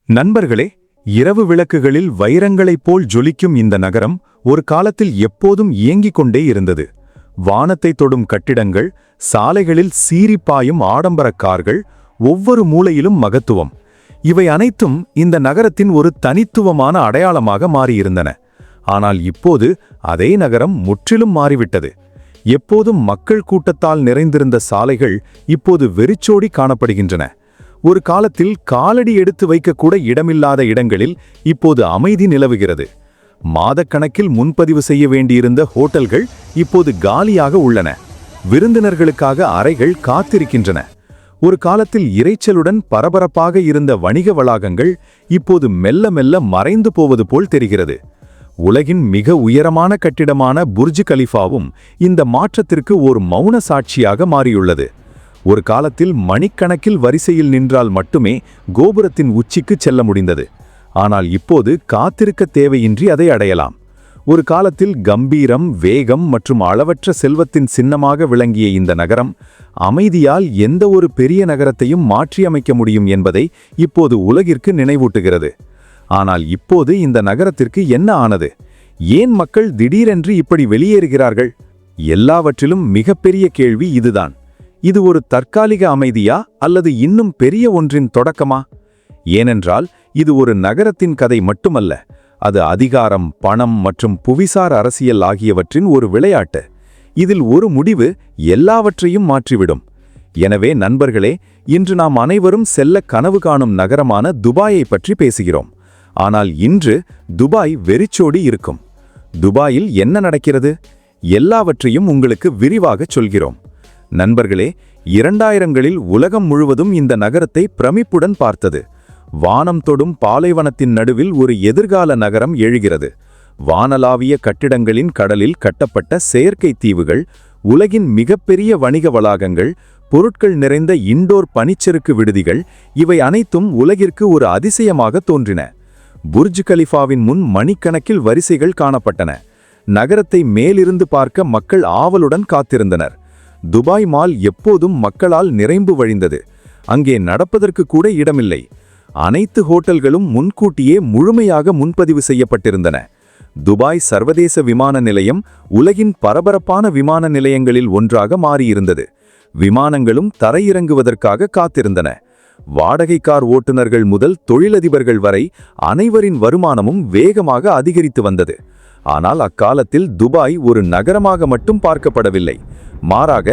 நண்பர்களே, இரவு விளக்குகளில் வைரங்களைப் போல் ஜொலிக்கும் இந்த நகரம் ஒரு காலத்தில் எப்போதும் இயங்கிக் கொண்டே இருந்தது. வானத்தை தொடும் கட்டிடங்கள், சாலைகளில் சீறிப்பாயும் ஆடம்பரக் கார்கள், ஒவ்வொரு மூலையிலும் மகத்துவம். இவை அனைத்தும் இந்த நகரத்தின் ஒரு தனித்துவமான அடையாளமாக மாறியிருந்தன. ஆனால் இப்போது அதே நகரம் முற்றிலும் மாறிவிட்டது. எப்போதும் மக்கள் கூட்டத்தால் நிறைந்திருந்த சாலைகள் இப்போது வெறிச்சோடி காணப்படுகின்றன. ஒரு காலத்தில் காலடி எடுத்து வைக்கக்கூட இடமில்லாத இடங்களில் இப்போது அமைதி நிலவுகிறது. மாதக்கணக்கில் முன்பதிவு செய்ய வேண்டியிருந்த ஹோட்டல்கள் இப்போது காலியாக உள்ளன. விருந்தினர்களுக்காக அறைகள் காத்திருக்கின்றன. ஒரு காலத்தில் இரைச்சலுடன் பரபரப்பாக இருந்த வணிக வளாகங்கள் இப்போது மெல்ல மெல்ல மறைந்து போவது போல் தெரிகிறது. உலகின் மிக உயரமான கட்டிடமான புர்ஜ் கலிஃபாவும் இந்த மாற்றத்திற்கு ஒரு மௌன சாட்சியாக மாறியுள்ளது. ஒரு காலத்தில் மணிக்கணக்கில் வரிசையில் நின்றால் மட்டுமே கோபுரத்தின் உச்சிக்கு செல்ல முடிந்தது. ஆனால் இப்போது காத்திருக்க தேவையின்றி அதை அடையலாம். ஒரு காலத்தில் கம்பீரம், வேகம் மற்றும் அளவற்ற செல்வத்தின் சின்னமாக விளங்கிய இந்த நகரம் அமைதியால் எந்த ஒரு பெரிய நகரத்தையும் மாற்றியமைக்க முடியும் என்பதை இப்போது உலகிற்கு நினைவூட்டுகிறது. ஆனால் இப்போது இந்த நகரத்திற்கு என்ன ஆனது? ஏன் மக்கள் திடீரென்று இப்படி வெளியேறுகிறார்கள்? எல்லாவற்றிலும் மிகப்பெரிய கேள்வி இதுதான். இது ஒரு தற்காலிக அமைதியா அல்லது இன்னும் பெரிய ஒன்றின் தொடக்கமா? ஏனென்றால் இது ஒரு நகரத்தின் கதை மட்டுமல்ல, அது அதிகாரம், பணம் மற்றும் புவிசார் அரசியல் ஆகியவற்றின் ஒரு விளையாட்டு. இதில் ஒரு முடிவு எல்லாவற்றையும் மாற்றிவிடும். எனவே நண்பர்களே, இன்று நாம் அனைவரும் செல்ல கனவு காணும் நகரமான துபாயை பற்றி பேசுகிறோம். ஆனால் இன்று துபாய் வெறிச்சோடி இருக்கும். துபாயில் என்ன நடக்கிறது? எல்லாவற்றையும் உங்களுக்கு விரிவாகச் சொல்கிறோம். நண்பர்களே, 2000களில் உலகம் முழுவதும் இந்த நகரத்தை பிரமிப்புடன் பார்த்தது. வானம் தொடும் பாலைவனத்தின் நடுவில் ஒரு எதிர்கால நகரம் எழுகிறது. வானளாவிய கட்டிடங்களின் கடலில் கட்டப்பட்ட செயற்கை தீவுகள், உலகின் மிகப்பெரிய வணிக வளாகங்கள், பொருட்கள் நிறைந்த இண்டோர் பனிச்சறுக்கு விடுதிகள், இவை அனைத்தும் உலகிற்கு ஒரு அதிசயமாக தோன்றின. புர்ஜ் கலிஃபாவின் முன் மணிக்கணக்கில் வரிசைகள் காணப்பட்டன. நகரத்தை மேலிருந்து பார்க்க மக்கள் ஆவலுடன் காத்திருந்தனர். துபாய் மால் எப்போதும் மக்களால் நிறைம்பு வழிந்தது. அங்கே நடப்பதற்கு கூட இடமில்லை. அனைத்து ஹோட்டல்களும் முன்கூட்டியே முழுமையாக முன்பதிவு செய்யப்பட்டிருந்தன. துபாய் சர்வதேச விமான நிலையம் உலகின் பரபரப்பான விமான நிலையங்களில் ஒன்றாக மாறியிருந்தது. விமானங்களும் தரையிறங்குவதற்காக காத்திருந்தன. வாடகை கார் ஓட்டுநர்கள் முதல் தொழிலதிபர்கள் வரை அனைவரின் வருமானமும் வேகமாக அதிகரித்து வந்தது. ஆனால் அக்காலத்தில் துபாய் ஒரு நகரமாக மட்டும் பார்க்கப்படவில்லை. மாறாக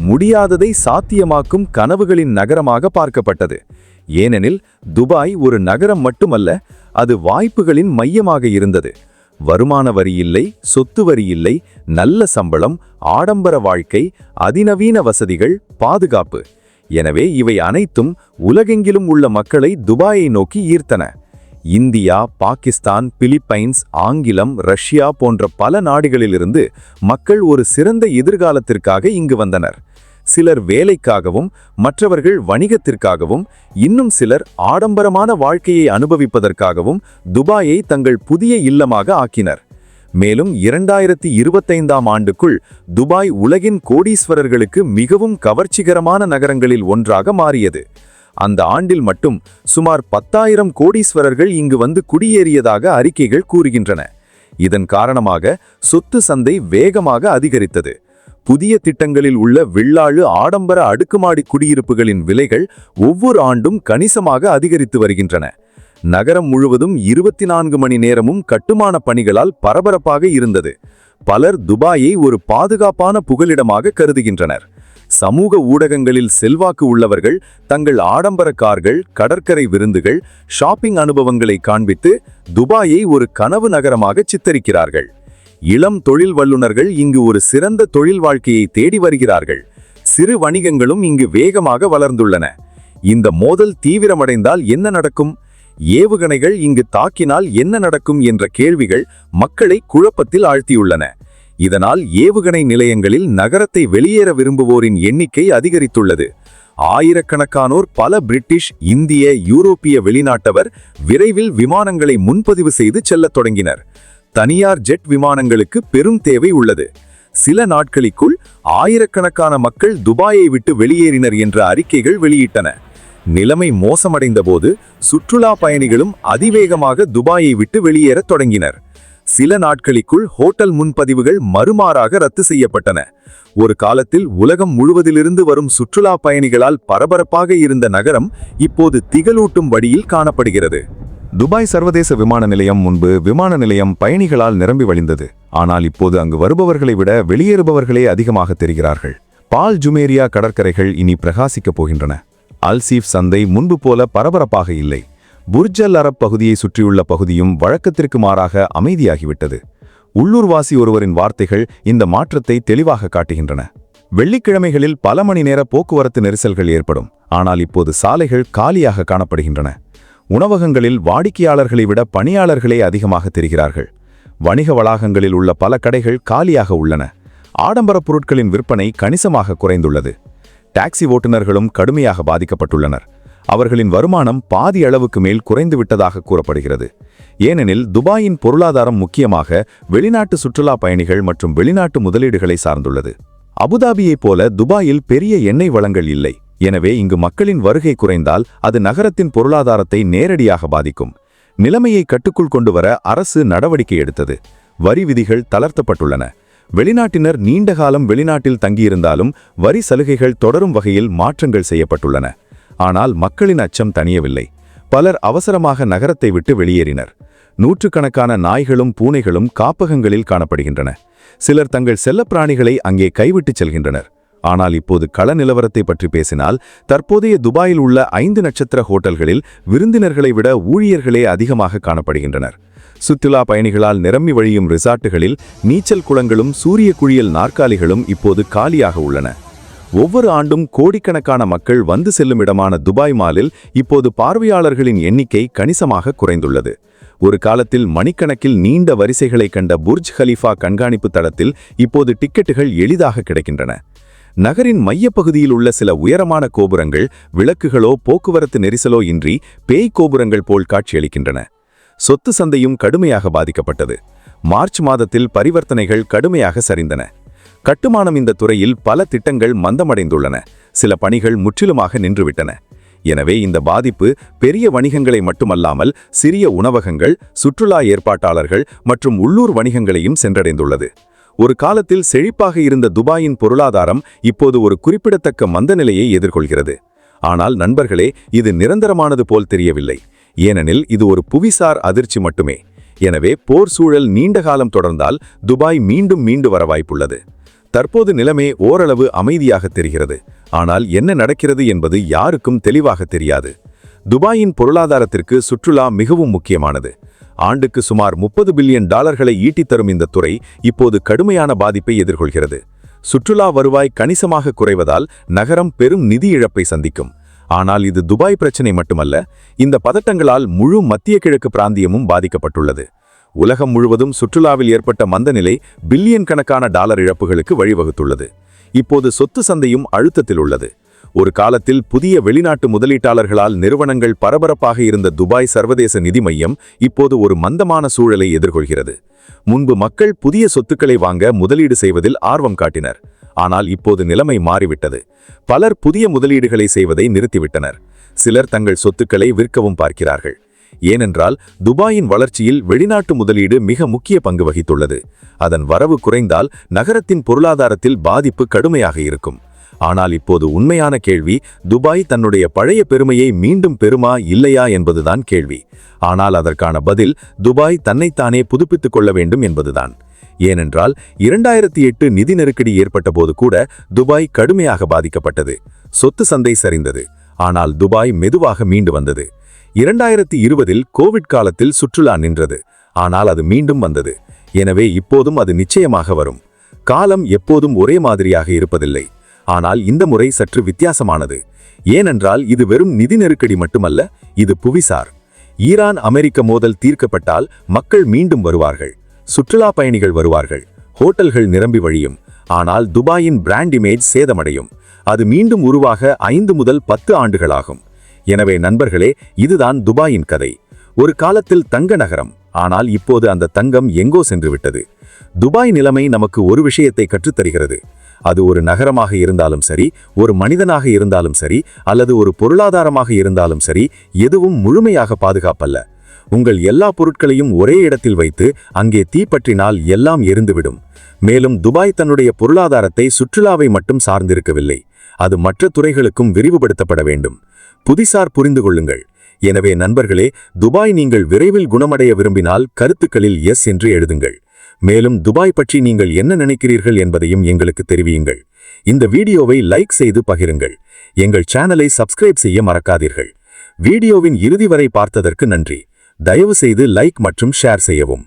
முடியாததை சாத்தியமாக்கும் கனவுகளின் நகரமாக பார்க்கப்பட்டது. ஏனெனில் துபாய் ஒரு நகரம் மட்டுமல்ல, அது வாய்ப்புகளின் மையமாக இருந்தது. வருமான வரி இல்லை, சொத்து வரி இல்லை, நல்ல சம்பளம், ஆடம்பர வாழ்க்கை, அதிநவீன வசதிகள், பாதுகாப்பு. எனவே இவை அனைத்தும் உலகெங்கிலும் உள்ள மக்களை துபாயை நோக்கி ஈர்த்தன. இந்தியா, பாகிஸ்தான், பிலிப்பைன்ஸ், ஆங்கிலம், ரஷ்யா போன்ற பல நாடுகளிலிருந்து மக்கள் ஒரு சிறந்த எதிர்காலத்திற்காக இங்கு வந்தனர். சிலர் வேலைக்காகவும், மற்றவர்கள் வணிகத்திற்காகவும், இன்னும் சிலர் ஆடம்பரமான வாழ்க்கையை அனுபவிப்பதற்காகவும் துபாயை தங்கள் புதிய இல்லமாக ஆக்கினர். மேலும் 2025ஆம் ஆண்டுக்குள் துபாய் உலகின் கோடீஸ்வரர்களுக்கு மிகவும் கவர்ச்சிகரமான நகரங்களில் ஒன்றாக மாறியது. அந்த ஆண்டில் மட்டும் சுமார் 10,000 கோடீஸ்வரர்கள் இங்கு வந்து குடியேறியதாக அறிக்கைகள் கூறுகின்றன. இதன் காரணமாக சொத்து சந்தை வேகமாக அதிகரித்தது. புதிய திட்டங்களில் உள்ள வில்லாளு ஆடம்பர அடுக்குமாடி குடியிருப்புகளின் விலைகள் ஒவ்வொரு ஆண்டும் கணிசமாக அதிகரித்து வருகின்றன. நகரம் முழுவதும் 24 மணி நேரமும் கட்டுமான பணிகளால் பரபரப்பாக இருந்தது. பலர் துபாயை ஒரு பாதுகாப்பான புகலிடமாக கருதுகின்றனர். சமூக ஊடகங்களில் செல்வாக்கு உள்ளவர்கள் தங்கள் ஆடம்பர கார்கள், கடற்கரை விருந்துகள், ஷாப்பிங் அனுபவங்களை காண்பித்து துபாயை ஒரு கனவு நகரமாக சித்தரிக்கிறார்கள். இளம் தொழில் வல்லுநர்கள் இங்கு ஒரு சிறந்த தொழில் வாழ்க்கையை தேடி வருகிறார்கள். சிறு வணிகங்களும் இங்கு வேகமாக வளர்ந்துள்ளன. இந்த மோதல் தீவிரமடைந்தால் என்ன நடக்கும்? ஏவுகணைகள் இங்கு தாக்கினால் என்ன நடக்கும் என்ற கேள்விகள் மக்களை குழப்பத்தில் ஆழ்த்தியுள்ளன. இதனால் ஏவுகணை நிலையங்களில் நகரத்தை வெளியேற விரும்புவோரின் எண்ணிக்கை அதிகரித்துள்ளது. ஆயிரக்கணக்கானோர், பல பிரிட்டிஷ், இந்திய, யூரோப்பிய வெளிநாட்டவர் விரைவில் விமானங்களை முன்பதிவு செய்து செல்லத் தொடங்கினர். தனியார் ஜெட் விமானங்களுக்கு பெரும் தேவை உள்ளது. சில நாட்களுக்குள் ஆயிரக்கணக்கான மக்கள் துபாயை விட்டு வெளியேறினர் என்ற அறிக்கைகள் வெளியிட்டன. நிலைமை மோசமடைந்தபோது சுற்றுலா பயணிகளும் அதிவேகமாக துபாயை விட்டு வெளியேறத் தொடங்கினர். சில நாட்களுக்குள் ஹோட்டல் முன்பதிவுகள் மறுமாறாக ரத்து செய்யப்பட்டன. ஒரு காலத்தில் உலகம் முழுவதிலிருந்து வரும் சுற்றுலா பயணிகளால் பரபரப்பாக இருந்த நகரம் இப்போது திகழூட்டும் வழியில் காணப்படுகிறது. துபாய் சர்வதேச விமான நிலையம் முன்பு விமான நிலையம் பயணிகளால் நிரம்பி வழிந்தது. ஆனால் இப்போது அங்கு வருபவர்களை விட வெளியேறுபவர்களே அதிகமாக தெரிகிறார்கள். பால் ஜுமேரியா கடற்கரைகள் இனி பிரகாசிக்கப் போகின்றன. அல்சீஃப் சந்தை முன்பு போல பரபரப்பாக இல்லை. புர்ஜ் அல் அரப் பகுதியை சுற்றியுள்ள பகுதியும் வழக்கத்திற்கு மாறாக அமைதியாகிவிட்டது. உள்ளூர்வாசி ஒருவரின் வார்த்தைகள் இந்த மாற்றத்தை தெளிவாக காட்டுகின்றன. வெள்ளிக்கிழமைகளில் பல மணி நேர போக்குவரத்து நெரிசல்கள் ஏற்படும். ஆனால் இப்போது சாலைகள் காலியாக காணப்படுகின்றன. உணவகங்களில் வாடிக்கையாளர்களை விட பணியாளர்களே அதிகமாக தெரிகிறார்கள். வணிக வளாகங்களில் உள்ள பல கடைகள் காலியாக உள்ளன. ஆடம்பர பொருட்களின் விற்பனை கணிசமாக குறைந்துள்ளது. டாக்ஸி ஓட்டுநர்களும் கடுமையாக பாதிக்கப்பட்டுள்ளனர். அவர்களின் வருமானம் பாதி அளவுக்கு மேல் குறைந்துவிட்டதாக கூறப்படுகிறது. ஏனெனில் துபாயின் பொருளாதாரம் முக்கியமாக வெளிநாட்டு சுற்றுலா பயணிகள் மற்றும் வெளிநாட்டு முதலீடுகளை சார்ந்துள்ளது. அபுதாபியைப் போல துபாயில் பெரிய எண்ணெய் வளங்கள் இல்லை. எனவே இங்கு மக்களின் வருகை குறைந்தால் அது நகரத்தின் பொருளாதாரத்தை நேரடியாக பாதிக்கும். நிலைமையை கட்டுக்குள் கொண்டுவர அரசு நடவடிக்கை எடுத்தது. வரி விதிகள் தளர்த்தப்பட்டுள்ளன. வெளிநாட்டினர் நீண்ட காலம் வெளிநாட்டில் தங்கியிருந்தாலும் வரி சலுகைகள் தொடரும் வகையில் மாற்றங்கள் செய்யப்பட்டுள்ளன. ஆனால் மக்களின் அச்சம் தணியவில்லை. பலர் அவசரமாக நகரத்தை விட்டு வெளியேறினர். நூற்றுக்கணக்கான நாய்களும் பூனைகளும் காப்பகங்களில் காணப்படுகின்றன. சிலர் தங்கள் செல்லப்பிராணிகளை அங்கே கைவிட்டுச் செல்கின்றனர். ஆனால் இப்போது கள நிலவரத்தை பற்றி பேசினால் தற்போதைய துபாயில் உள்ள 5 நட்சத்திர ஹோட்டல்களில் விருந்தினர்களை விட ஊழியர்களே அதிகமாக காணப்படுகின்றனர். சுற்றுலா பயணிகளால் நிரம்பி வழியும் ரிசார்ட்டுகளில் நீச்சல் குளங்களும் சூரிய குளியல் நாற்காலிகளும் இப்போது காலியாக உள்ளன. ஒவ்வொரு ஆண்டும் கோடிக்கணக்கான மக்கள் வந்து செல்லும் இடமான துபாய் மாலில் இப்போது பார்வையாளர்களின் எண்ணிக்கை கணிசமாக குறைந்துள்ளது. ஒரு காலத்தில் மணிக்கணக்கில் நீண்ட வரிசைகளை கண்ட புர்ஜ் கலிஃபா கண்காணிப்பு தளத்தில் இப்போது டிக்கெட்டுகள் எளிதாக கிடைக்கின்றன. நகரின் மையப்பகுதியில் உள்ள சில உயரமான கோபுரங்கள் விளக்குகளோ போக்குவரத்து நெரிசலோ இன்றி பேய் கோபுரங்கள் போல் காட்சியளிக்கின்றன. சொத்து சந்தையும் கடுமையாக பாதிக்கப்பட்டது. மார்ச் மாதத்தில் பரிவர்த்தனைகள் கடுமையாக சரிந்தன. கட்டுமானம் இந்த துறையில் பல திட்டங்கள் மந்தமடைந்துள்ளன. சில பணிகள் முற்றிலுமாக நின்றுவிட்டன. எனவே இந்த பாதிப்பு பெரிய வணிகங்களை மட்டுமல்லாமல் சிறிய உணவகங்கள், சுற்றுலா ஏற்பாட்டாளர்கள் மற்றும் உள்ளூர் வணிகங்களையும் சென்றடைந்துள்ளது. ஒரு காலத்தில் செழிப்பாக இருந்த துபாயின் பொருளாதாரம் இப்போது ஒரு குறிப்பிடத்தக்க மந்தநிலையை எதிர்கொள்கிறது. ஆனால் நண்பர்களே, இது நிரந்தரமானது போல் தெரியவில்லை. ஏனெனில் இது ஒரு புவிசார் அதிர்ச்சி மட்டுமே. எனவே போர் சூழல் நீண்ட காலம் தொடர்ந்தால் துபாய் மீண்டு வர வாய்ப்புள்ளது. தற்போது நிலைமை ஓரளவு அமைதியாக தெரிகிறது. ஆனால் என்ன நடக்கிறது என்பது யாருக்கும் தெளிவாக தெரியாது. துபாயின் பொருளாதாரத்திற்கு சுற்றுலா மிகவும் முக்கியமானது. ஆண்டுக்கு சுமார் $30 பில்லியன் ஈட்டித் தரும் இந்த துறை இப்போது கடுமையான பாதிப்பை எதிர்கொள்கிறது. சுற்றுலா வருவாய் கணிசமாக குறைவதால் நகரம் பெரும் நிதி இழப்பை சந்திக்கும். ஆனால் இது துபாய் பிரச்சினை மட்டுமல்ல. இந்த பதட்டங்களால் முழு மத்திய கிழக்கு பிராந்தியமும் பாதிக்கப்பட்டுள்ளது. உலகம் முழுவதும் சுற்றுலாவில் ஏற்பட்ட மந்தநிலை பில்லியன் கணக்கான டாலர் இழப்புகளுக்கு வழிவகுத்துள்ளது. இப்போது சொத்து சந்தையும் அழுத்தத்தில் உள்ளது. ஒரு காலத்தில் புதிய வெளிநாட்டு முதலீட்டாளர்களால் நிறுவனங்கள் பரபரப்பாக இருந்த துபாய் சர்வதேச நிதி மையம் இப்போது ஒரு மந்தமான சூழலை எதிர்கொள்கிறது. முன்பு மக்கள் புதிய சொத்துக்களை வாங்க முதலீடு செய்வதில் ஆர்வம் காட்டினர். ஆனால் இப்போது நிலைமை மாறிவிட்டது. பலர் புதிய முதலீடுகளை செய்வதை நிறுத்திவிட்டனர். சிலர் தங்கள் சொத்துக்களை விற்கவும் பார்க்கிறார்கள். ஏனென்றால் துபாயின் வளர்ச்சியில் வெளிநாட்டு முதலீடு மிக முக்கிய பங்கு வகித்துள்ளது. அதன் வரவு குறைந்தால் நகரத்தின் பொருளாதாரத்தில் பாதிப்பு கடுமையாக இருக்கும். ஆனால் இப்போது உண்மையான கேள்வி, துபாய் தன்னுடைய பழைய பெருமையை மீண்டும் பெறுமா இல்லையா என்பதுதான் கேள்வி. ஆனால் அதற்கான பதில் துபாய் தன்னைத்தானே புதுப்பித்துக் கொள்ள வேண்டும் என்பதுதான். ஏனென்றால் 2008 நிதி நெருக்கடி ஏற்பட்ட போது கூட துபாய் கடுமையாக பாதிக்கப்பட்டது. சொத்து சந்தை சரிந்தது. ஆனால் துபாய் மெதுவாக மீண்டு வந்தது. 2020 கோவிட் காலத்தில் சுற்றுலா நின்றது. ஆனால் அது மீண்டும் வந்தது. எனவே இப்போதும் அது நிச்சயமாக வரும். காலம் எப்போதும் ஒரே மாதிரியாக இருப்பதில்லை. ஆனால் இந்த முறை சற்று வித்தியாசமானது. ஏனென்றால் இது வெறும் நிதி நெருக்கடி மட்டுமல்ல, இது புவிசார். ஈரான் அமெரிக்க மோதல் தீர்க்கப்பட்டால் மக்கள் மீண்டும் வருவார்கள். சுற்றுலா பயணிகள் வருவார்கள். ஹோட்டல்கள் நிரம்பி வழியும். ஆனால் துபாயின் பிராண்ட் இமேஜ் சேதமடையும். அது மீண்டும் உருவாக 5 முதல் 10 ஆண்டுகளாகும். எனவே நண்பர்களே, இதுதான் துபாயின் கதை. ஒரு காலத்தில் தங்க நகரம். ஆனால் இப்போது அந்த தங்கம் எங்கோ சென்று விட்டது. துபாய் நிலைமை நமக்கு ஒரு விஷயத்தை கற்றுத்தருகிறது. அது ஒரு நகரமாக இருந்தாலும் சரி, ஒரு மனிதனாக இருந்தாலும் சரி, அல்லது ஒரு பொருளாதாரமாக இருந்தாலும் சரி, எதுவும் முழுமையாக பாதுகாப்பல்ல. உங்கள் எல்லா பொருட்களையும் ஒரே இடத்தில் வைத்து அங்கே தீப்பற்றினால் எல்லாம் எரிந்துவிடும். மேலும் துபாய் தன்னுடைய பொருளாதாரத்தை சுற்றுலாவை மட்டும் சார்ந்திருக்கவில்லை, அது மற்ற துறைகளுக்கும் விரிவுபடுத்தப்பட வேண்டும். புதிசார் புரிந்து கொள்ளுங்கள். எனவே நண்பர்களே, துபாய் நீங்கள் விரைவில் குணமடைய விரும்பினால் கருத்துக்களில் எஸ் என்று எழுதுங்கள். மேலும் துபாய் பற்றி நீங்கள் என்ன நினைக்கிறீர்கள் என்பதையும் எங்களுக்கு தெரிவியுங்கள். இந்த வீடியோவை லைக் செய்து பகிருங்கள். எங்கள் சேனலை சப்ஸ்கிரைப் செய்ய மறக்காதீர்கள். வீடியோவின் இறுதி வரை பார்த்ததற்கு நன்றி. தயவு செய்து லைக் மற்றும் ஷேர் செய்யவும்.